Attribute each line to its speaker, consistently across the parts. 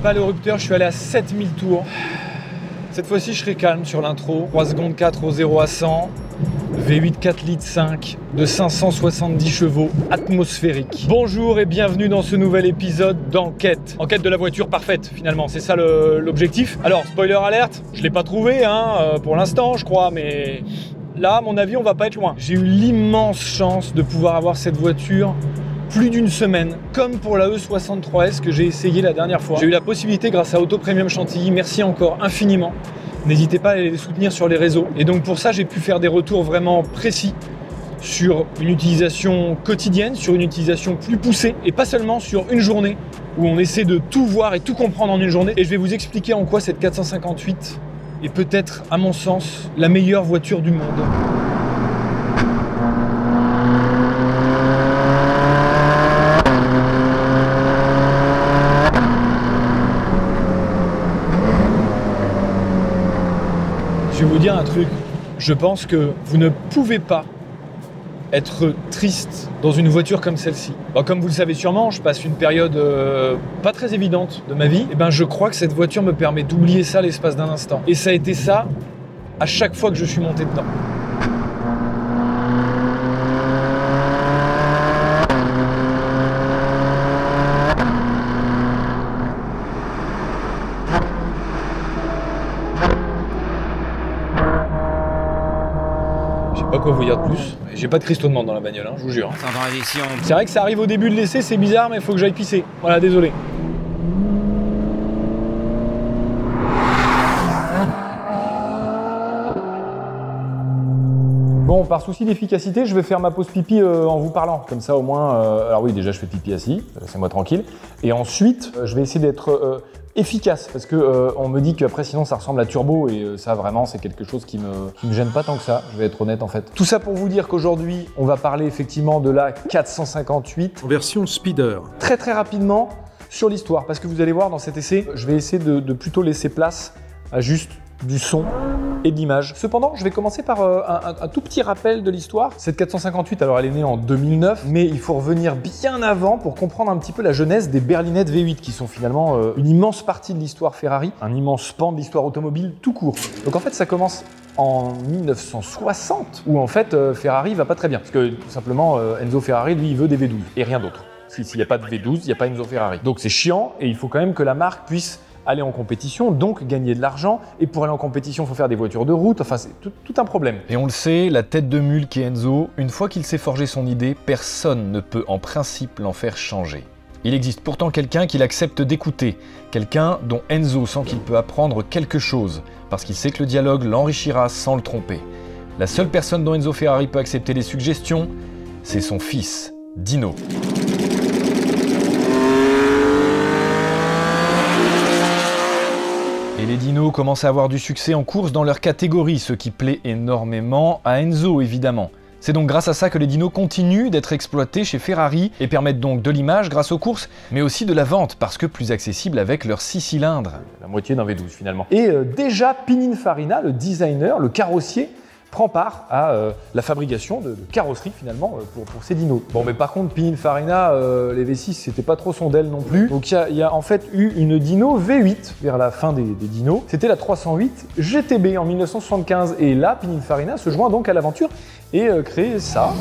Speaker 1: pas allé au rupteur, je suis allé à 7000 tours. Cette fois-ci, je serai calme sur l'intro. 3 secondes 4 au 0 à 100. V8 4 litres 5 de 570 chevaux atmosphériques. Bonjour et bienvenue dans ce nouvel épisode d'Enquête. Enquête de la voiture parfaite, finalement, c'est ça l'objectif. Alors, spoiler alerte, je l'ai pas trouvé pour l'instant, je crois, mais là, à mon avis, on va pas être loin. J'ai eu l'immense chance de pouvoir avoir cette voiture plus d'une semaine, comme pour la E63S que j'ai essayé la dernière fois. J'ai eu la possibilité grâce à Auto Premium Chantilly, merci encore infiniment. N'hésitez pas à les soutenir sur les réseaux. Et donc pour ça, j'ai pu faire des retours vraiment précis sur une utilisation quotidienne, sur une utilisation plus poussée, et pas seulement sur une journée où on essaie de tout voir et tout comprendre en une journée. Et je vais vous expliquer en quoi cette 458 est peut-être, à mon sens, la meilleure voiture du monde. Je vais vous dire un truc, je pense que vous ne pouvez pas être triste dans une voiture comme celle-ci. Comme vous le savez sûrement, je passe une période pas très évidente de ma vie. Et je crois que cette voiture me permet d'oublier ça l'espace d'un instant. Et ça a été ça à chaque fois que je suis monté dedans. Pas quoi vous dire de plus. J'ai pas de cristaunement dans la bagnole, je vous jure. C'est vrai que ça arrive au début de l'essai, c'est bizarre, mais il faut que j'aille pisser. Voilà, désolé. Bon, par souci d'efficacité, je vais faire ma pause pipi en vous parlant. Comme ça, au moins... alors oui, déjà, je fais pipi assis, laissez-moi tranquille. Et ensuite, je vais essayer d'être efficace, parce que on me dit qu'après, sinon, ça ressemble à turbo, et ça, vraiment, c'est quelque chose qui me gêne pas tant que ça, je vais être honnête, en fait. Tout ça pour vous dire qu'aujourd'hui, on va parler effectivement de la 458.
Speaker 2: En version speeder.
Speaker 1: Très, très rapidement, sur l'histoire, parce que vous allez voir, dans cet essai, je vais essayer de plutôt laisser place à juste du son et de l'image. Cependant, je vais commencer par un tout petit rappel de l'histoire. Cette 458, alors elle est née en 2009, mais il faut revenir bien avant pour comprendre un petit peu la genèse des berlinettes V8, qui sont finalement une immense partie de l'histoire Ferrari, un immense pan de l'histoire automobile tout court. Donc en fait, ça commence en 1960, où en fait Ferrari va pas très bien, parce que tout simplement Enzo Ferrari, lui, il veut des V12 et rien d'autre. S'il n'y a pas de V12, il n'y a pas Enzo Ferrari. Donc c'est chiant, et il faut quand même que la marque puisse aller en compétition, donc gagner de l'argent. Et pour aller en compétition, il faut faire des voitures de route. Enfin, c'est tout un problème.
Speaker 3: Et on le sait, la tête de mule qu'est Enzo, une fois qu'il s'est forgé son idée, personne ne peut en principe l'en faire changer. Il existe pourtant quelqu'un qu'il accepte d'écouter, quelqu'un dont Enzo sent qu'il peut apprendre quelque chose, parce qu'il sait que le dialogue l'enrichira sans le tromper. La seule personne dont Enzo Ferrari peut accepter les suggestions, c'est son fils, Dino. Et les dinos commencent à avoir du succès en course dans leur catégorie, ce qui plaît énormément à Enzo évidemment. C'est donc grâce à ça que les dinos continuent d'être exploités chez Ferrari et permettent donc de l'image grâce aux courses, mais aussi de la vente parce que plus accessible avec leurs 6 cylindres.
Speaker 1: La moitié d'un V12 finalement. Et déjà Pininfarina, le designer, le carrossier, prend part à la fabrication de carrosserie finalement pour ces dinos. Bon, mais par contre Pininfarina, les V6 c'était pas trop son d'aile non plus. Donc il y a en fait eu une dino V8 vers la fin des dinos. C'était la 308 GTB en 1975 et là Pininfarina se joint donc à l'aventure et crée ça.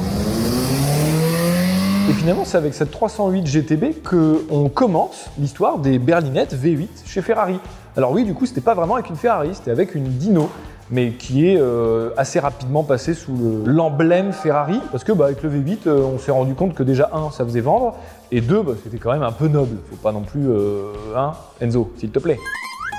Speaker 1: Et finalement, c'est avec cette 308 GTB qu'on commence l'histoire des berlinettes V8 chez Ferrari. Alors oui, du coup, c'était pas vraiment avec une Ferrari, c'était avec une Dino, mais qui est assez rapidement passé sous l'emblème Ferrari, parce que avec le V8, on s'est rendu compte que déjà, ça faisait vendre, et deux, c'était quand même un peu noble. Faut pas non plus, Enzo, s'il te plaît.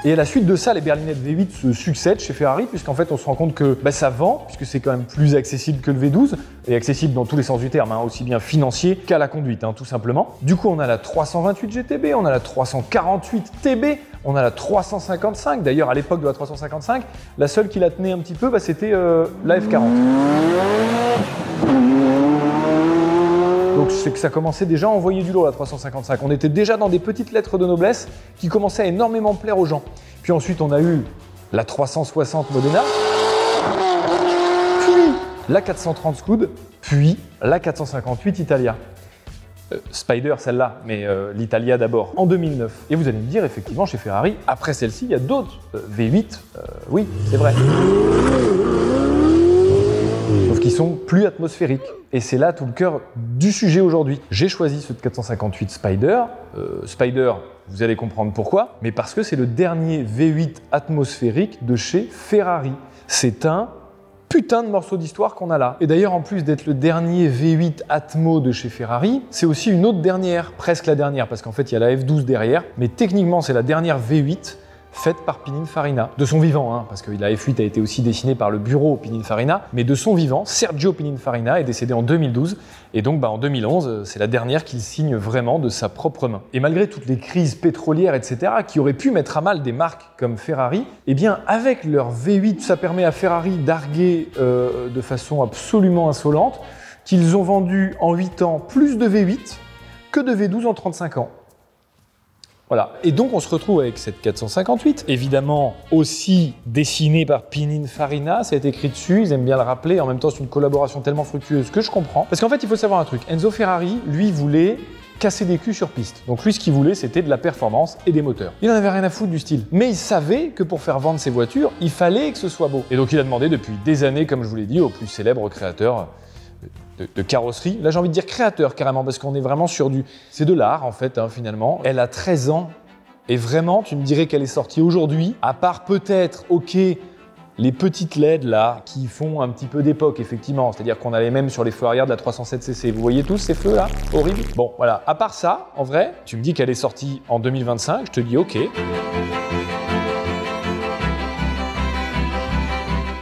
Speaker 1: Et à la suite de ça, les berlinettes V8 se succèdent chez Ferrari, puisqu'en fait, on se rend compte que ça vend, puisque c'est quand même plus accessible que le V12, et accessible dans tous les sens du terme, aussi bien financier qu'à la conduite, tout simplement. Du coup, on a la 328 GTB, on a la 348 TB, on a la 355. D'ailleurs, à l'époque de la 355, la seule qui la tenait un petit peu, c'était la F40. Donc c'est que ça commençait déjà à envoyer du lot, la 355. On était déjà dans des petites lettres de noblesse qui commençaient à énormément plaire aux gens. Puis ensuite, on a eu la 360 Modena, puis la 430 Scud, puis la 458 Italia. Spider, celle-là, mais l'Italia d'abord, en 2009. Et vous allez me dire, effectivement, chez Ferrari, après celle-ci, il y a d'autres V8, oui, c'est vrai. Sauf qu'ils sont plus atmosphériques. Et c'est là tout le cœur du sujet aujourd'hui. J'ai choisi ce 458 Spider. Spider, vous allez comprendre pourquoi, mais parce que c'est le dernier V8 atmosphérique de chez Ferrari. C'est un putain de morceau d'histoire qu'on a là. Et d'ailleurs, en plus d'être le dernier V8 Atmo de chez Ferrari, c'est aussi une autre dernière, presque la dernière, parce qu'en fait, il y a la F12 derrière, mais techniquement, c'est la dernière V8 faite par Pininfarina, de son vivant, hein, parce que la F8 a été aussi dessinée par le bureau Pininfarina, mais de son vivant, Sergio Pininfarina est décédé en 2012, et donc en 2011, c'est la dernière qu'il signe vraiment de sa propre main. Et malgré toutes les crises pétrolières, etc., qui auraient pu mettre à mal des marques comme Ferrari, eh bien avec leur V8, ça permet à Ferrari d'arguer de façon absolument insolente qu'ils ont vendu en 8 ans plus de V8 que de V12 en 35 ans. Voilà. Et donc on se retrouve avec cette 458, évidemment aussi dessinée par Pininfarina, ça a été écrit dessus, ils aiment bien le rappeler, en même temps c'est une collaboration tellement fructueuse que je comprends. Parce qu'en fait il faut savoir un truc, Enzo Ferrari, lui, voulait casser des culs sur piste. Donc lui ce qu'il voulait c'était de la performance et des moteurs. Il n'en avait rien à foutre du style. Mais il savait que pour faire vendre ses voitures, il fallait que ce soit beau. Et donc il a demandé depuis des années, comme je vous l'ai dit, au plus célèbre créateur de carrosserie. Là, j'ai envie de dire créateur carrément, parce qu'on est vraiment sur du... C'est de l'art, en fait, hein, finalement. Elle a 13 ans, et vraiment, tu me dirais qu'elle est sortie aujourd'hui, à part peut-être, ok, les petites LED, là, qui font un petit peu d'époque, effectivement. C'est-à-dire qu'on a les mêmes sur les feux arrière de la 307cc. Vous voyez tous ces feux, là? Horrible. Bon, voilà. À part ça, en vrai, tu me dis qu'elle est sortie en 2025, je te dis ok.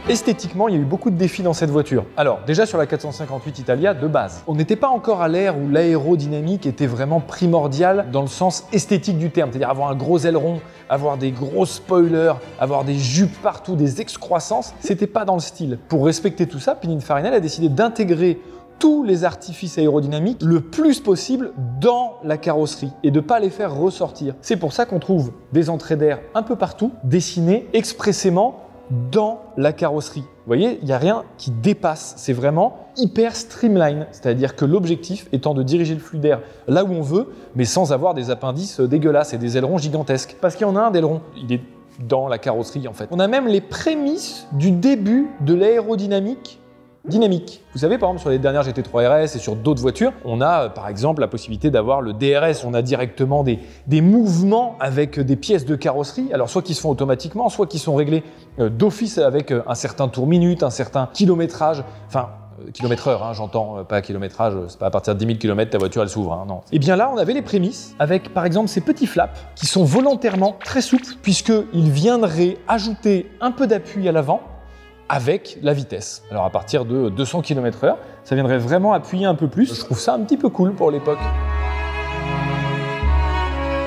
Speaker 1: Esthétiquement, il y a eu beaucoup de défis dans cette voiture. Alors, déjà sur la 458 Italia, de base, on n'était pas encore à l'ère où l'aérodynamique était vraiment primordiale dans le sens esthétique du terme, c'est-à-dire avoir un gros aileron, avoir des gros spoilers, avoir des jupes partout, des excroissances, c'était pas dans le style. Pour respecter tout ça, Pininfarina a décidé d'intégrer tous les artifices aérodynamiques le plus possible dans la carrosserie et de ne pas les faire ressortir. C'est pour ça qu'on trouve des entrées d'air un peu partout, dessinées expressément dans la carrosserie. Vous voyez, il n'y a rien qui dépasse, c'est vraiment hyper streamline, c'est-à-dire que l'objectif étant de diriger le flux d'air là où on veut, mais sans avoir des appendices dégueulasses et des ailerons gigantesques. Parce qu'il y en a un d'aileron, il est dans la carrosserie en fait. On a même les prémices du début de l'aérodynamique dynamique. Vous savez, par exemple, sur les dernières GT3 RS et sur d'autres voitures, on a par exemple la possibilité d'avoir le DRS. On a directement des mouvements avec des pièces de carrosserie, alors soit qui se font automatiquement, soit qui sont réglés d'office avec un certain tour minute, un certain kilométrage, enfin kilomètre-heure, hein, j'entends, pas kilométrage, c'est pas à partir de 10 000 km ta voiture elle s'ouvre, hein, non. Et bien là, on avait les prémices avec par exemple ces petits flaps qui sont volontairement très souples puisqu'ils viendraient ajouter un peu d'appui à l'avant avec la vitesse. Alors à partir de 200 km/h, ça viendrait vraiment appuyer un peu plus. Je trouve ça un petit peu cool pour l'époque.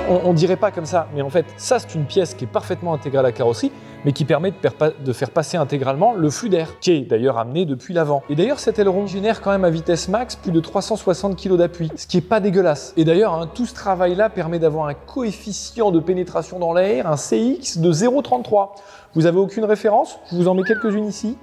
Speaker 1: On dirait pas comme ça, mais en fait, ça c'est une pièce qui est parfaitement intégrée à la carrosserie, mais qui permet de faire passer intégralement le flux d'air, qui est d'ailleurs amené depuis l'avant. Et d'ailleurs, cet aileron génère quand même à vitesse max plus de 360 kg d'appui, ce qui est pas dégueulasse. Et d'ailleurs, hein, tout ce travail-là permet d'avoir un coefficient de pénétration dans l'air, un CX de 0,33. Vous avez aucune référence? Je vous en mets quelques-unes ici.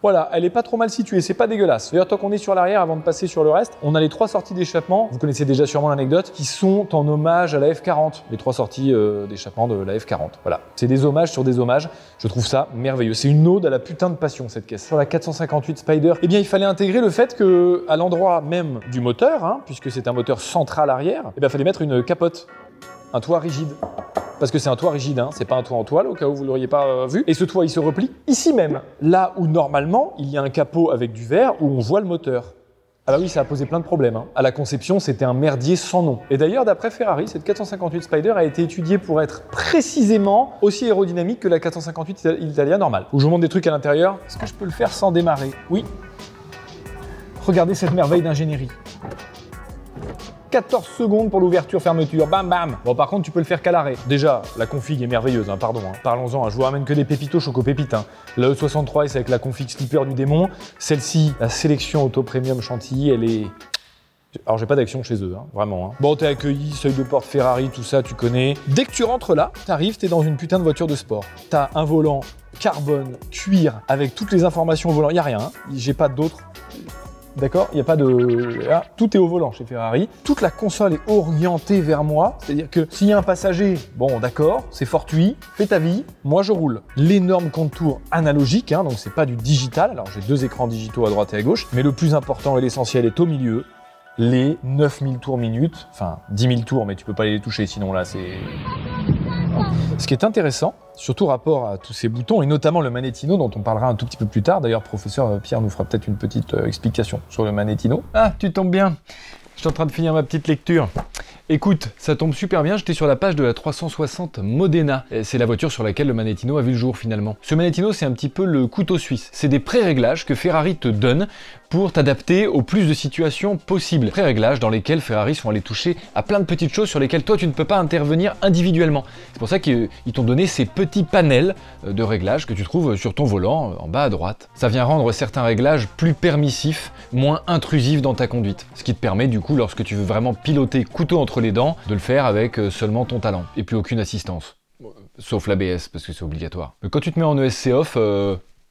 Speaker 1: Voilà, elle est pas trop mal située, c'est pas dégueulasse. D'ailleurs, tant qu'on est sur l'arrière, avant de passer sur le reste, on a les 3 sorties d'échappement, vous connaissez déjà sûrement l'anecdote, qui sont en hommage à la F40. Les 3 sorties d'échappement de la F40. Voilà, c'est des hommages sur des hommages. Je trouve ça merveilleux. C'est une ode à la putain de passion, cette caisse. Sur la 458 Spider, eh bien, il fallait intégrer le fait que, à l'endroit même du moteur, hein, puisque c'est un moteur central arrière, eh bien, il fallait mettre une capote, un toit rigide. Parce que c'est un toit rigide, hein, c'est pas un toit en toile, au cas où vous l'auriez pas vu. Et ce toit, il se replie ici même, là où normalement, il y a un capot avec du verre où on voit le moteur. Ah bah oui, ça a posé plein de problèmes. Hein. À la conception, c'était un merdier sans nom. Et d'ailleurs, d'après Ferrari, cette 458 Spider a été étudiée pour être précisément aussi aérodynamique que la 458 Italia normale. Où je vous montre des trucs à l'intérieur. Est-ce que je peux le faire sans démarrer? Oui. Regardez cette merveille d'ingénierie. 14 secondes pour l'ouverture-fermeture, bam bam. Bon, par contre, tu peux le faire qu'à l'arrêt. Déjà, la config est merveilleuse, hein, pardon. Hein. Parlons-en, hein. Je vous ramène que des pépitos Choco Pépite. Hein. La E63 c'est avec la config slipper du démon. Celle-ci, la sélection auto premium Chantilly, elle est... Alors, j'ai pas d'action chez eux, hein, vraiment. Hein. Bon, t'es accueilli, seuil de porte Ferrari, tout ça, tu connais. Dès que tu rentres là, t'arrives, t'es dans une putain de voiture de sport. T'as un volant carbone, cuir, avec toutes les informations au volant. Y a rien, hein. J'ai pas d'autres. D'accord? Il n'y a pas de... Là, tout est au volant chez Ferrari. Toute la console est orientée vers moi. C'est-à-dire que s'il y a un passager, bon d'accord, c'est fortuit, fais ta vie, moi je roule. L'énorme contour analogique, hein, donc c'est pas du digital. Alors j'ai 2 écrans digitaux à droite et à gauche, mais le plus important et l'essentiel est au milieu. Les 9000 tours minute, enfin 10 000 tours, mais tu peux pas les toucher, sinon là c'est... Ce qui est intéressant, surtout rapport à tous ces boutons, et notamment le Manettino, dont on parlera un tout petit peu plus tard. D'ailleurs, professeur Pierre nous fera peut-être une petite explication sur le Manettino. Ah, tu tombes bien. Je suis en train de finir ma petite lecture. Écoute, ça tombe super bien, j'étais sur la page de la 360 Modena. C'est la voiture sur laquelle le Manettino a vu le jour finalement. Ce Manettino, c'est un petit peu le couteau suisse. C'est des pré-réglages que Ferrari te donne pour t'adapter au plus de situations possibles. Pré-réglages dans lesquels Ferrari sont allés toucher à plein de petites choses sur lesquelles toi tu ne peux pas intervenir individuellement. C'est pour ça qu'ils t'ont donné ces petits panels de réglages que tu trouves sur ton volant en bas à droite. Ça vient rendre certains réglages plus permissifs, moins intrusifs dans ta conduite. Ce qui te permet du coup, lorsque tu veux vraiment piloter couteau entre les dents, de le faire avec seulement ton talent et plus aucune assistance. Sauf l'ABS parce que c'est obligatoire. Mais quand tu te mets en ESC off,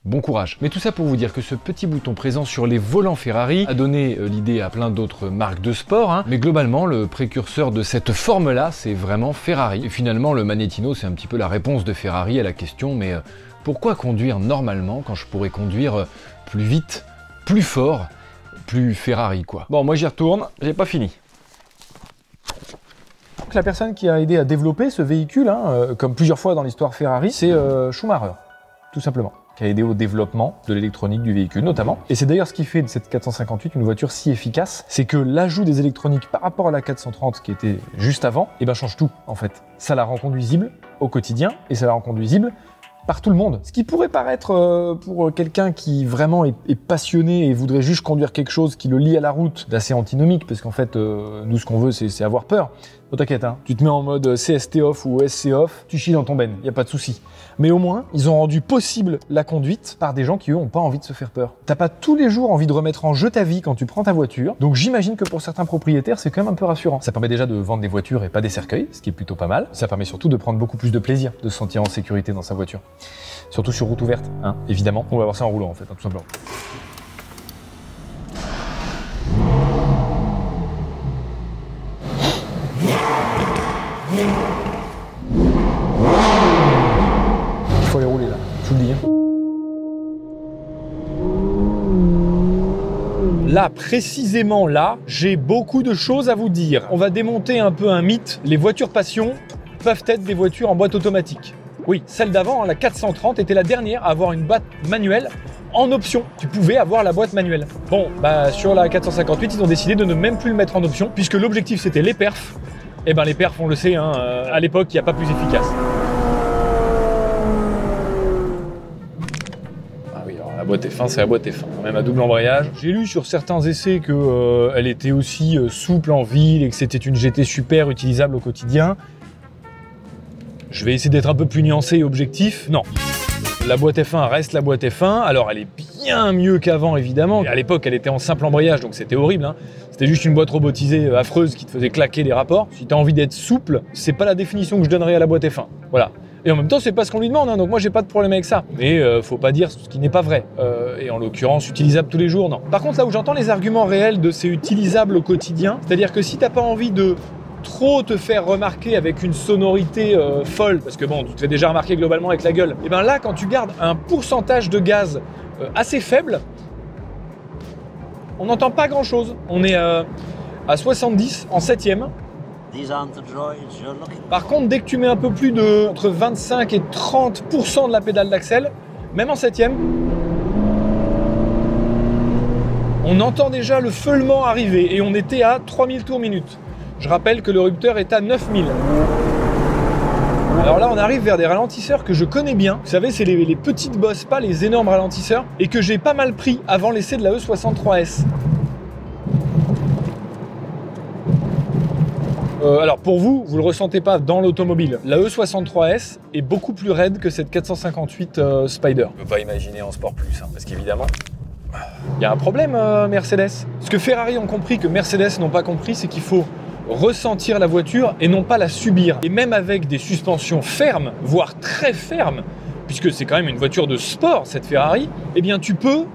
Speaker 1: bon courage. Mais tout ça pour vous dire que ce petit bouton présent sur les volants Ferrari a donné l'idée à plein d'autres marques de sport, hein. Mais globalement, le précurseur de cette forme-là, c'est vraiment Ferrari. Et finalement, le Manettino, c'est un petit peu la réponse de Ferrari à la question, mais pourquoi conduire normalement quand je pourrais conduire plus vite, plus fort, plus Ferrari, quoi. Bon, moi j'y retourne, j'ai pas fini. La personne qui a aidé à développer ce véhicule, hein, comme plusieurs fois dans l'histoire Ferrari, c'est Schumacher, tout simplement, qui a aidé au développement de l'électronique du véhicule notamment. Et c'est d'ailleurs ce qui fait de cette 458 une voiture si efficace, c'est que l'ajout des électroniques par rapport à la 430 qui était juste avant, eh ben change tout en fait. Ça la rend conduisible au quotidien et ça la rend conduisible par tout le monde. Ce qui pourrait paraître pour quelqu'un qui vraiment est passionné et voudrait juste conduire quelque chose qui le lie à la route d'assez antinomique, parce qu'en fait nous ce qu'on veut c'est avoir peur. Oh, t'inquiète, hein, tu te mets en mode CST off ou SC off, tu chies dans ton ben, y a pas de souci. Mais au moins, ils ont rendu possible la conduite par des gens qui, eux, ont pas envie de se faire peur. T'as pas tous les jours envie de remettre en jeu ta vie quand tu prends ta voiture, donc j'imagine que pour certains propriétaires, c'est quand même un peu rassurant. Ça permet déjà de vendre des voitures et pas des cercueils, ce qui est plutôt pas mal. Ça permet surtout de prendre beaucoup plus de plaisir, de se sentir en sécurité dans sa voiture. Surtout sur route ouverte, hein, évidemment. On va voir ça en roulant, en fait, hein, tout simplement. Il faut les rouler là, je vous le dis. Là, précisément là, j'ai beaucoup de choses à vous dire. On va démonter un peu un mythe. Les voitures passion peuvent être des voitures en boîte automatique. Oui, celle d'avant, hein, la 430, était la dernière à avoir une boîte manuelle en option. Tu pouvais avoir la boîte manuelle. Bon, bah sur la 458, ils ont décidé de ne même plus le mettre en option, puisque l'objectif c'était les perfs. Et ben les perfs, on le sait, hein, à l'époque, il n'y a pas plus efficace. Ah oui, alors la boîte F1, c'est la boîte F1, même à double embrayage. J'ai lu sur certains essais que elle était aussi souple en ville et que c'était une GT super utilisable au quotidien. Je vais essayer d'être un peu plus nuancé et objectif. Non. La boîte F1 reste la boîte F1. Alors, elle est bien mieux qu'avant, évidemment. Et à l'époque, elle était en simple embrayage, donc c'était horrible, hein. C'était juste une boîte robotisée affreuse qui te faisait claquer les rapports. Si tu as envie d'être souple, c'est pas la définition que je donnerais à la boîte F1. Voilà. Et en même temps, c'est pas ce qu'on lui demande, hein, donc moi, j'ai pas de problème avec ça. Mais faut pas dire ce qui n'est pas vrai. Et en l'occurrence, utilisable tous les jours, non. Par contre, là où j'entends les arguments réels de c'est utilisable au quotidien, c'est-à-dire que si t'as pas envie de trop te faire remarquer avec une sonorité folle, parce que bon, tu te fais déjà remarquer globalement avec la gueule, et bien là, quand tu gardes un pourcentage de gaz assez faible, on n'entend pas grand-chose. On est à 70 en 7e. Par contre, dès que tu mets un peu plus de entre 25 et 30% de la pédale d'axel, même en 7e, on entend déjà le feulement arriver, et on était à 3000 tours minute. Je rappelle que le rupteur est à 9000. Alors là, on arrive vers des ralentisseurs que je connais bien. Vous savez, c'est les petites bosses, pas les énormes ralentisseurs, et que j'ai pas mal pris avant l'essai de la E63S. Alors pour vous, vous le ressentez pas dans l'automobile. La E63S est beaucoup plus raide que cette 458 Spider. Je peux pas imaginer en Sport Plus, hein, parce qu'évidemment, il y a un problème Mercedes. Ce que Ferrari ont compris, que Mercedes n'ont pas compris, c'est qu'il faut ressentir la voiture et non pas la subir. Et même avec des suspensions fermes, voire très fermes, puisque c'est quand même une voiture de sport, cette Ferrari, eh bien tu peux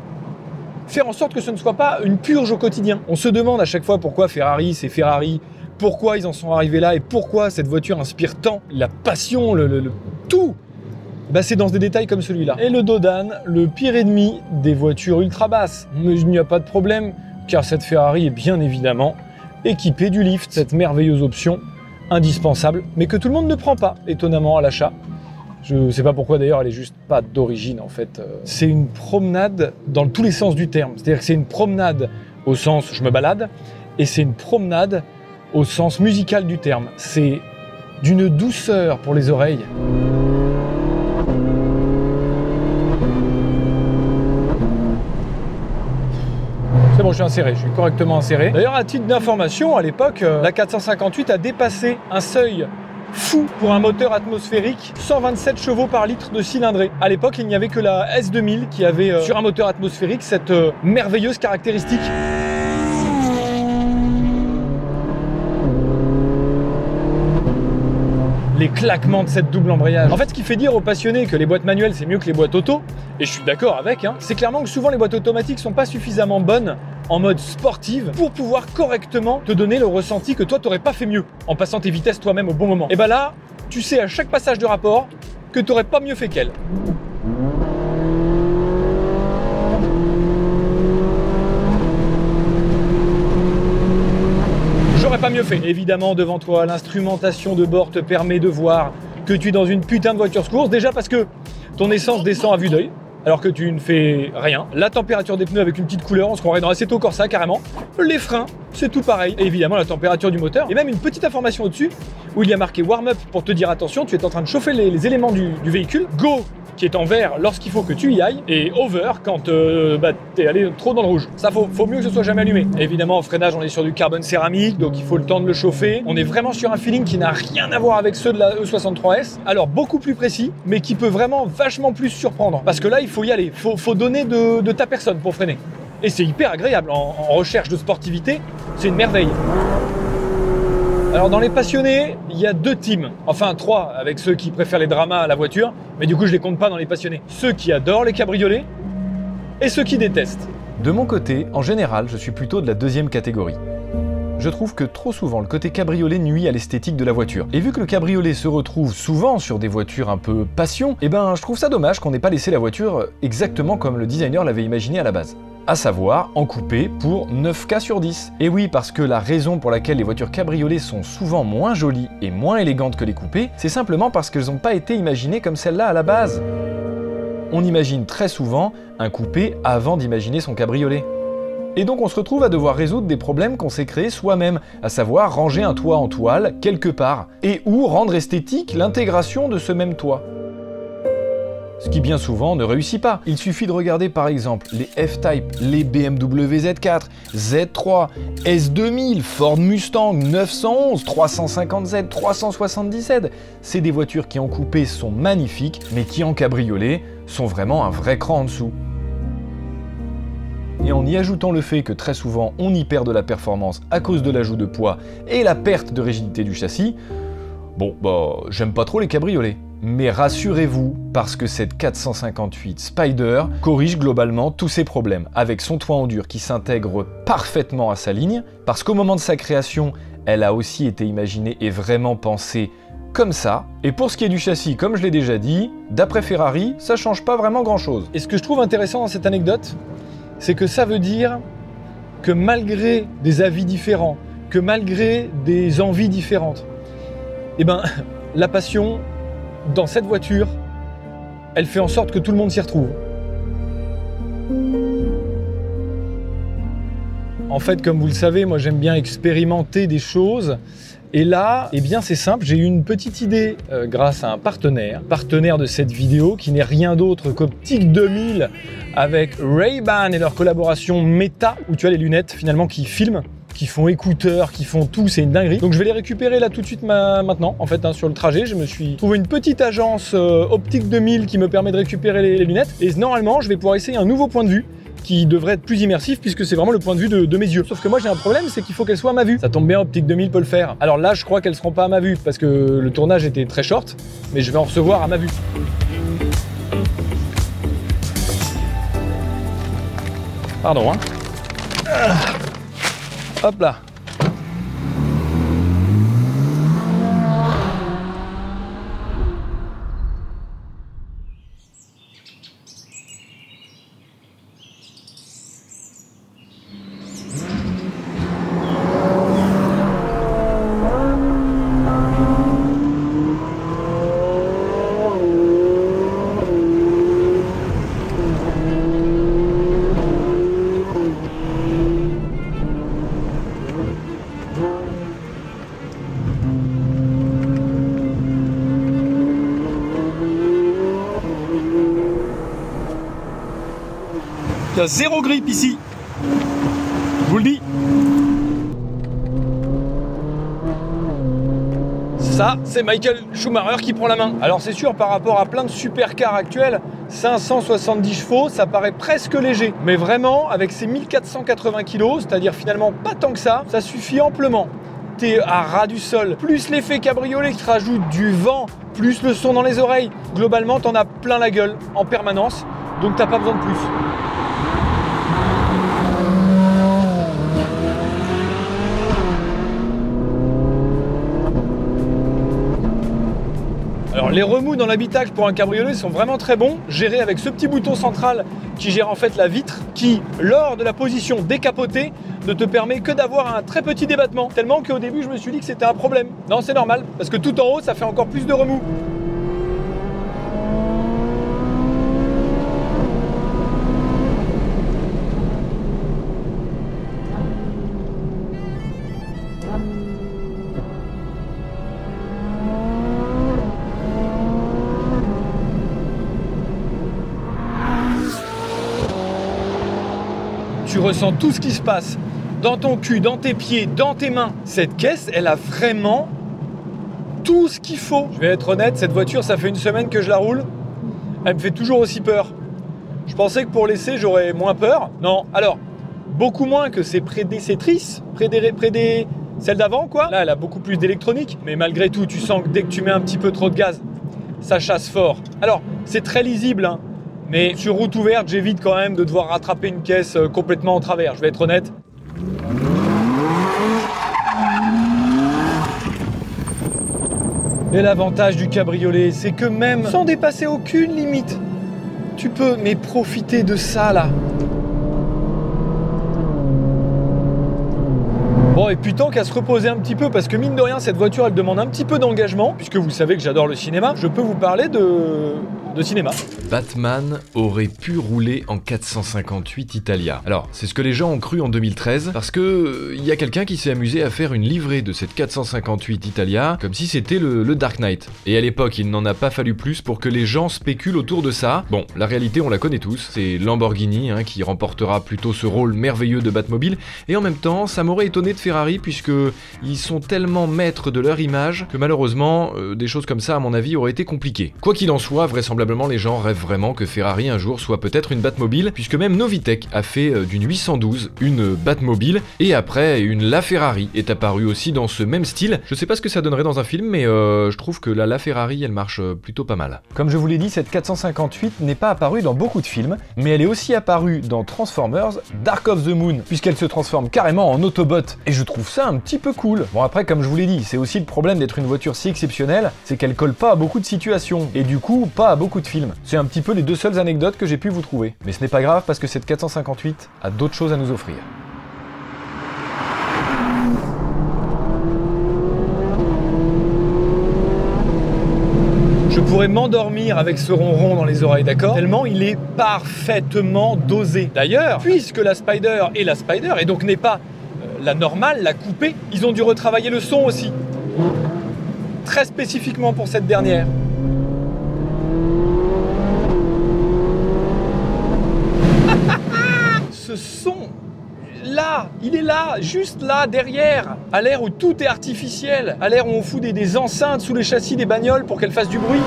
Speaker 1: faire en sorte que ce ne soit pas une purge au quotidien. On se demande à chaque fois pourquoi Ferrari, c'est Ferrari, pourquoi ils en sont arrivés là et pourquoi cette voiture inspire tant la passion, tout. Bah c'est dans des détails comme celui-là. Et le dos d'âne, le pire ennemi des voitures ultra basses. Mais il n'y a pas de problème, car cette Ferrari est bien évidemment équipée du lift, cette merveilleuse option indispensable, mais que tout le monde ne prend pas, étonnamment, à l'achat. Je ne sais pas pourquoi d'ailleurs, elle est juste pas d'origine en fait. C'est une promenade dans tous les sens du terme. C'est-à-dire que c'est une promenade au sens je me balade, et c'est une promenade au sens musical du terme. C'est d'une douceur pour les oreilles. C'est bon, je suis inséré, je suis correctement inséré. D'ailleurs, à titre d'information, à l'époque, la 458 a dépassé un seuil fou pour un moteur atmosphérique, 127 chevaux par litre de cylindrée. À l'époque, il n'y avait que la S2000 qui avait sur un moteur atmosphérique cette merveilleuse caractéristique. Les claquements de cette double embrayage. En fait, ce qui fait dire aux passionnés que les boîtes manuelles c'est mieux que les boîtes auto, et je suis d'accord avec, c'est clairement que souvent les boîtes automatiques sont pas suffisamment bonnes en mode sportive pour pouvoir correctement te donner le ressenti que toi t'aurais pas fait mieux en passant tes vitesses toi-même au bon moment. Et bah là, tu sais à chaque passage de rapport que t'aurais pas mieux fait qu'elle. J'aurais pas mieux fait. Évidemment, devant toi, l'instrumentation de bord te permet de voir que tu es dans une putain de voiture de course. Déjà parce que ton essence descend à vue d'œil, alors que tu ne fais rien. La température des pneus avec une petite couleur, on se croirait dans Assetto Corsa carrément. Les freins, c'est tout pareil. Et évidemment, la température du moteur. Et même une petite information au-dessus, où il y a marqué warm-up pour te dire attention, tu es en train de chauffer les éléments du véhicule. Go, qui est en vert lorsqu'il faut que tu y ailles, et over quand t'es allé trop dans le rouge. Ça, faut mieux que ce soit jamais allumé. Évidemment, au freinage, on est sur du carbone céramique, donc il faut le temps de le chauffer. On est vraiment sur un feeling qui n'a rien à voir avec ceux de la E63S, alors beaucoup plus précis, mais qui peut vraiment vachement plus surprendre. Parce que là, il faut y aller, faut donner de ta personne pour freiner. Et c'est hyper agréable, en recherche de sportivité, c'est une merveille. Alors dans les passionnés, il y a deux teams, enfin trois, avec ceux qui préfèrent les dramas à la voiture, mais du coup je les compte pas dans les passionnés. Ceux qui adorent les cabriolets et ceux qui détestent.
Speaker 3: De mon côté, en général, je suis plutôt de la deuxième catégorie. Je trouve que trop souvent le côté cabriolet nuit à l'esthétique de la voiture. Et vu que le cabriolet se retrouve souvent sur des voitures un peu passion, eh ben je trouve ça dommage qu'on n'ait pas laissé la voiture exactement comme le designer l'avait imaginé à la base. À savoir en coupé pour 9K sur 10. Et oui, parce que la raison pour laquelle les voitures cabriolets sont souvent moins jolies et moins élégantes que les coupés, c'est simplement parce qu'elles n'ont pas été imaginées comme celle-là à la base. On imagine très souvent un coupé avant d'imaginer son cabriolet. Et donc on se retrouve à devoir résoudre des problèmes qu'on s'est créés soi-même, à savoir ranger un toit en toile quelque part, et ou rendre esthétique l'intégration de ce même toit. Ce qui bien souvent ne réussit pas. Il suffit de regarder par exemple les F-Type, les BMW Z4, Z3, S2000, Ford Mustang 911, 350Z, 370Z. C'est des voitures qui en coupé sont magnifiques, mais qui en cabriolet sont vraiment un vrai cran en dessous. Et en y ajoutant le fait que très souvent on y perd de la performance à cause de l'ajout de poids et la perte de rigidité du châssis, bon bah j'aime pas trop les cabriolets. Mais rassurez-vous, parce que cette 458 Spider corrige globalement tous ces problèmes, avec son toit en dur qui s'intègre parfaitement à sa ligne, parce qu'au moment de sa création, elle a aussi été imaginée et vraiment pensée comme ça. Et pour ce qui est du châssis, comme je l'ai déjà dit, d'après Ferrari, ça change pas vraiment grand-chose.
Speaker 1: Et ce que je trouve intéressant dans cette anecdote, c'est que ça veut dire que malgré des avis différents, que malgré des envies différentes, eh ben, la passion dans cette voiture, elle fait en sorte que tout le monde s'y retrouve. En fait, comme vous le savez, moi j'aime bien expérimenter des choses. Et là, eh bien c'est simple, j'ai eu une petite idée grâce à un partenaire de cette vidéo qui n'est rien d'autre qu'Optique 2000 avec Ray-Ban et leur collaboration Meta, où tu as les lunettes finalement qui filment, qui font écouteurs, qui font tout, c'est une dinguerie. Donc je vais les récupérer là tout de suite maintenant, en fait, sur le trajet. Je me suis trouvé une petite agence Optique 2000 qui me permet de récupérer les lunettes. Et normalement, je vais pouvoir essayer un nouveau point de vue qui devrait être plus immersif puisque c'est vraiment le point de vue de mes yeux. Sauf que moi j'ai un problème, c'est qu'il faut qu'elle soit à ma vue. Ça tombe bien, Optique 2000 peut le faire. Alors là, je crois qu'elles seront pas à ma vue parce que le tournage était très short, mais je vais en recevoir à ma vue. Pardon, hein. Hop là. Il y a zéro grippe ici. Je vous le dis. Ça, c'est Michael Schumacher qui prend la main. Alors c'est sûr, par rapport à plein de supercars actuels, 570 chevaux, ça paraît presque léger. Mais vraiment, avec ces 1480 kg, c'est-à-dire finalement pas tant que ça suffit amplement. T'es à ras du sol, plus l'effet cabriolet qui te rajoute du vent, plus le son dans les oreilles. Globalement, t'en as plein la gueule en permanence, donc t'as pas besoin de plus. Alors les remous dans l'habitacle pour un cabriolet sont vraiment très bons, gérés avec ce petit bouton central qui gère en fait la vitre, qui lors de la position décapotée ne te permet que d'avoir un très petit débattement, tellement qu'au début je me suis dit que c'était un problème. Non, c'est normal, parce que tout en haut ça fait encore plus de remous. Tu ressens tout ce qui se passe dans ton cul, dans tes pieds, dans tes mains. Cette caisse, elle a vraiment tout ce qu'il faut. Je vais être honnête, cette voiture, ça fait une semaine que je la roule. Elle me fait toujours aussi peur. Je pensais que pour l'essai, j'aurais moins peur. Non, alors, beaucoup moins que ses prédécessrices, celles d'avant, quoi. Là, elle a beaucoup plus d'électronique. Mais malgré tout, tu sens que dès que tu mets un petit peu trop de gaz, ça chasse fort. Alors, c'est très lisible, hein. Mais sur route ouverte, j'évite quand même de devoir rattraper une caisse complètement en travers, je vais être honnête. Et l'avantage du cabriolet, c'est que même sans dépasser aucune limite, tu peux profiter de ça là. Bon, et puis tant qu'à se reposer un petit peu, parce que mine de rien, cette voiture, elle demande un petit peu d'engagement, puisque vous savez que j'adore le cinéma, je peux vous parler de cinéma.
Speaker 3: Batman aurait pu rouler en 458 Italia. Alors, c'est ce que les gens ont cru en 2013, parce que y a quelqu'un qui s'est amusé à faire une livrée de cette 458 Italia, comme si c'était le Dark Knight. Et à l'époque, il n'en a pas fallu plus pour que les gens spéculent autour de ça. Bon, la réalité, on la connaît tous, c'est Lamborghini qui remportera plutôt ce rôle merveilleux de Batmobile, et en même temps, ça m'aurait étonné de Ferrari, puisque ils sont tellement maîtres de leur image que malheureusement, des choses comme ça, à mon avis, auraient été compliquées. Quoi qu'il en soit, vraisemblablement, les gens rêvent vraiment que Ferrari un jour soit peut-être une Batmobile, puisque même Novitec a fait d'une 812 une Batmobile, et après une LaFerrari est apparue aussi dans ce même style. Je sais pas ce que ça donnerait dans un film, mais je trouve que la LaFerrari elle marche plutôt pas mal. Comme je vous l'ai dit, cette 458 n'est pas apparue dans beaucoup de films, mais elle est aussi apparue dans Transformers Dark of the Moon, puisqu'elle se transforme carrément en Autobot, et je trouve ça un petit peu cool. Bon après, comme je vous l'ai dit, c'est aussi le problème d'être une voiture si exceptionnelle, c'est qu'elle colle pas à beaucoup de situations, et du coup pas à beaucoup de films. C'est un petit peu les deux seules anecdotes que j'ai pu vous trouver. Mais ce n'est pas grave parce que cette 458 a d'autres choses à nous offrir.
Speaker 1: Je pourrais m'endormir avec ce ronron dans les oreilles, d'accord? Tellement il est parfaitement dosé. D'ailleurs, puisque la Spider est la Spider, et donc n'est pas la normale, la coupée, ils ont dû retravailler le son aussi. Très spécifiquement pour cette dernière. Ce son, là, il est là, juste là, derrière, à l'ère où tout est artificiel, à l'ère où on fout des enceintes sous les châssis des bagnoles pour qu'elles fassent du bruit.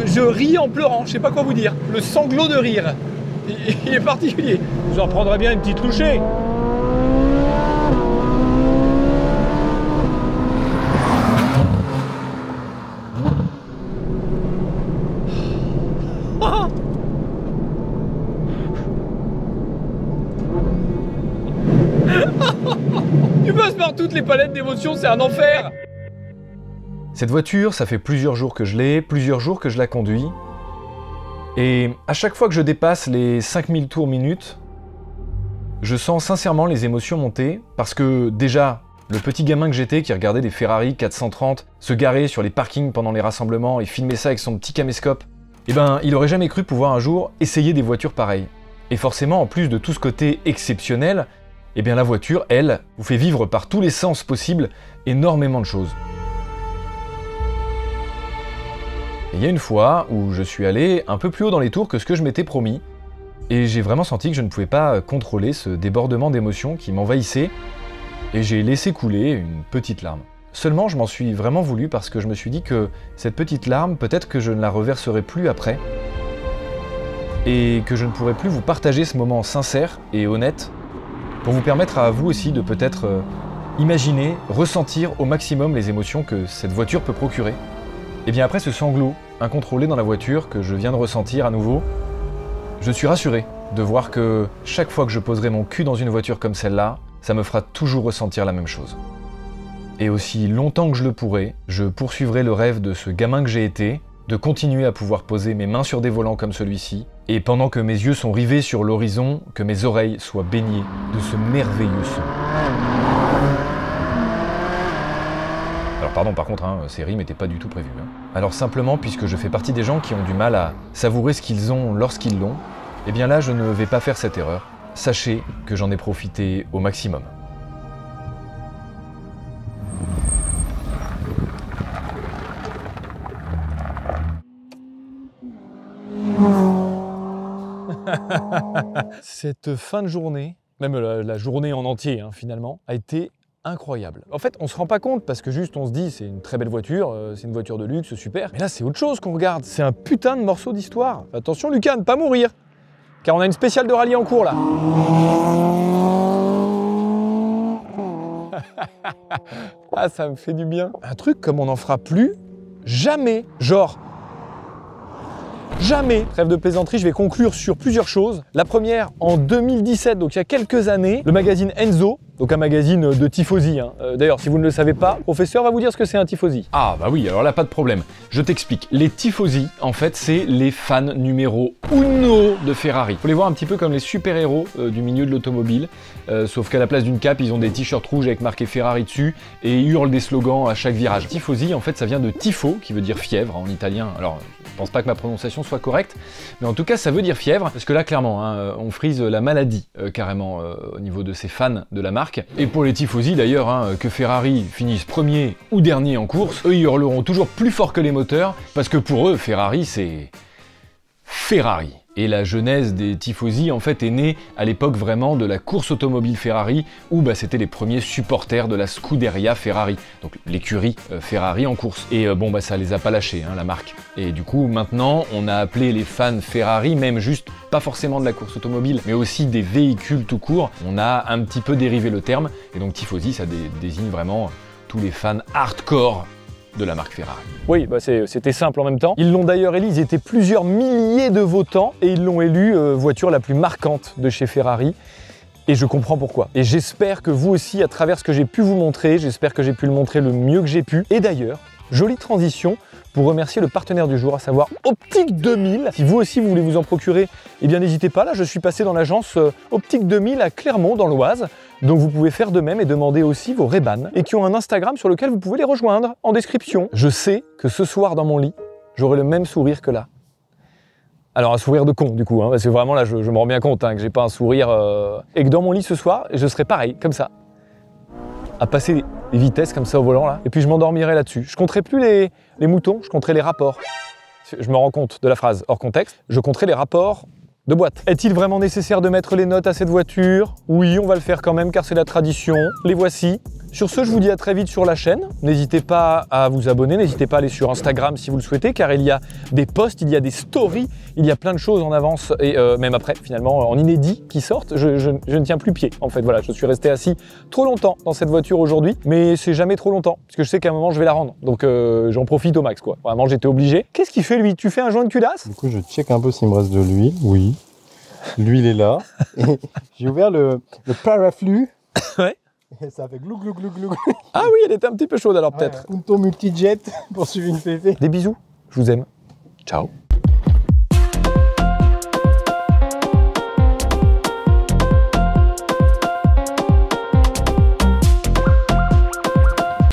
Speaker 1: Je ris en pleurant, je sais pas quoi vous dire. Le sanglot de rire, il est particulier. J'en prendrais bien une petite louchée. ces palettes d'émotions, c'est un enfer.
Speaker 3: Cette voiture, ça fait plusieurs jours que je l'ai, plusieurs jours que je la conduis. Et à chaque fois que je dépasse les 5000 tours minute, je sens sincèrement les émotions monter parce que déjà, le petit gamin que j'étais qui regardait des Ferrari 430 se garer sur les parkings pendant les rassemblements et filmer ça avec son petit caméscope, eh ben, il aurait jamais cru pouvoir un jour essayer des voitures pareilles. Et forcément, en plus de tout ce côté exceptionnel, eh bien la voiture, elle, vous fait vivre par tous les sens possibles énormément de choses. Et il y a une fois où je suis allé un peu plus haut dans les tours que ce que je m'étais promis, et j'ai vraiment senti que je ne pouvais pas contrôler ce débordement d'émotions qui m'envahissait, et j'ai laissé couler une petite larme. Seulement, je m'en suis vraiment voulu parce que je me suis dit que cette petite larme, peut-être que je ne la reverserai plus après, et que je ne pourrai plus vous partager ce moment sincère et honnête pour vous permettre à vous aussi de peut-être imaginer, ressentir au maximum les émotions que cette voiture peut procurer. Et bien après ce sanglot incontrôlé dans la voiture que je viens de ressentir à nouveau, je suis rassuré de voir que chaque fois que je poserai mon cul dans une voiture comme celle-là, ça me fera toujours ressentir la même chose. Et aussi longtemps que je le pourrai, je poursuivrai le rêve de ce gamin que j'ai été, de continuer à pouvoir poser mes mains sur des volants comme celui-ci, et pendant que mes yeux sont rivés sur l'horizon, que mes oreilles soient baignées de ce merveilleux son. Alors pardon, par contre, ces rimes n'étaient pas du tout prévues. Alors simplement, puisque je fais partie des gens qui ont du mal à savourer ce qu'ils ont lorsqu'ils l'ont, eh bien là, je ne vais pas faire cette erreur. Sachez que j'en ai profité au maximum.
Speaker 1: Cette fin de journée, même la journée en entier finalement, a été incroyable. En fait, on se rend pas compte parce que juste on se dit c'est une très belle voiture, c'est une voiture de luxe, super. Mais là, c'est autre chose qu'on regarde. C'est un putain de morceau d'histoire. Attention Lucas, ne pas mourir, car on a une spéciale de rallye en cours là. Ah, ça me fait du bien. Un truc comme on n'en fera plus jamais. Genre, jamais. Trêve de plaisanterie, je vais conclure sur plusieurs choses. La première, en 2017, donc il y a quelques années, le magazine Enzo, donc un magazine de tifosi. D'ailleurs, si vous ne le savez pas, le professeur va vous dire ce que c'est un tifosi.
Speaker 3: Ah bah oui, alors là, pas de problème. Je t'explique. Les tifosi, en fait, c'est les fans numéro uno de Ferrari. Faut les voir un petit peu comme les super-héros du milieu de l'automobile, sauf qu'à la place d'une cape, ils ont des t-shirts rouges avec marqué Ferrari dessus et ils hurlent des slogans à chaque virage. Tifosi, en fait, ça vient de tifo, qui veut dire fièvre en italien. Alors, je pense pas que ma prononciation soit correcte, mais en tout cas, ça veut dire fièvre, parce que là, clairement, on frise la maladie carrément au niveau de ces fans de la marque. Et pour les tifosi d'ailleurs, que Ferrari finisse premier ou dernier en course, eux ils hurleront toujours plus fort que les moteurs, parce que pour eux, Ferrari c'est Ferrari. Et la genèse des tifosi en fait est née à l'époque vraiment de la course automobile Ferrari, où c'était les premiers supporters de la Scuderia Ferrari, donc l'écurie Ferrari en course. Et ça les a pas lâchés, la marque. Et du coup maintenant on a appelé les fans Ferrari, même juste pas forcément de la course automobile, mais aussi des véhicules tout court, on a un petit peu dérivé le terme, et donc tifosi ça désigne vraiment tous les fans hardcore de la marque Ferrari.
Speaker 1: Oui, c'était simple en même temps. Ils l'ont d'ailleurs élu, ils étaient plusieurs milliers de votants et ils l'ont élu voiture la plus marquante de chez Ferrari. Et je comprends pourquoi. Et j'espère que vous aussi, à travers ce que j'ai pu vous montrer, j'espère que j'ai pu le montrer le mieux que j'ai pu. Et d'ailleurs, jolie transition pour remercier le partenaire du jour, à savoir Optique 2000. Si vous aussi vous voulez vous en procurer, eh bien n'hésitez pas, là je suis passé dans l'agence Optique 2000 à Clermont dans l'Oise. Donc vous pouvez faire de même et demander aussi vos Ray-Ban et qui ont un Instagram sur lequel vous pouvez les rejoindre en description. Je sais que ce soir dans mon lit, j'aurai le même sourire que là. Alors un sourire de con du coup, parce que vraiment là je me rends bien compte que j'ai pas un sourire... Et que dans mon lit ce soir, je serai pareil, comme ça, à passer les vitesses comme ça au volant là, et puis je m'endormirai là-dessus. Je compterai plus les moutons, je compterai les rapports. Je me rends compte de la phrase hors contexte, je compterai les rapports de boîte. Est-il vraiment nécessaire de mettre les notes à cette voiture? Oui, on va le faire quand même car c'est la tradition. Les voici. Sur ce, je vous dis à très vite sur la chaîne. N'hésitez pas à vous abonner, n'hésitez pas à aller sur Instagram si vous le souhaitez, car il y a des posts, il y a des stories, il y a plein de choses en avance et même après, finalement, en inédit qui sortent. Je ne tiens plus pied. En fait, voilà, je suis resté assis trop longtemps dans cette voiture aujourd'hui, mais c'est jamais trop longtemps, parce que je sais qu'à un moment, je vais la rendre. Donc, j'en profite au max, quoi. Vraiment, j'étais obligé. Qu'est-ce qu'il fait, lui? Tu fais un joint de culasse?
Speaker 2: Du coup, je check un peu s'il me reste de l'huile. Oui. L'huile est là. J'ai ouvert le parafluie.
Speaker 1: Ouais.
Speaker 2: Et ça fait glou glou glou glou.
Speaker 3: Ah oui, elle était un petit peu chaude alors peut-être.
Speaker 2: Punto multijet pour suivre une féfé.
Speaker 3: Des bisous, je vous aime. Ciao.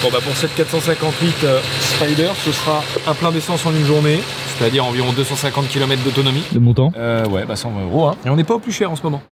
Speaker 1: Bon bah pour cette 458 Spider, ce sera un plein d'essence en une journée, c'est-à-dire environ 250 km d'autonomie. Le montant
Speaker 3: Ouais, bah 120 €, hein.
Speaker 1: Et on n'est pas au plus cher en ce moment.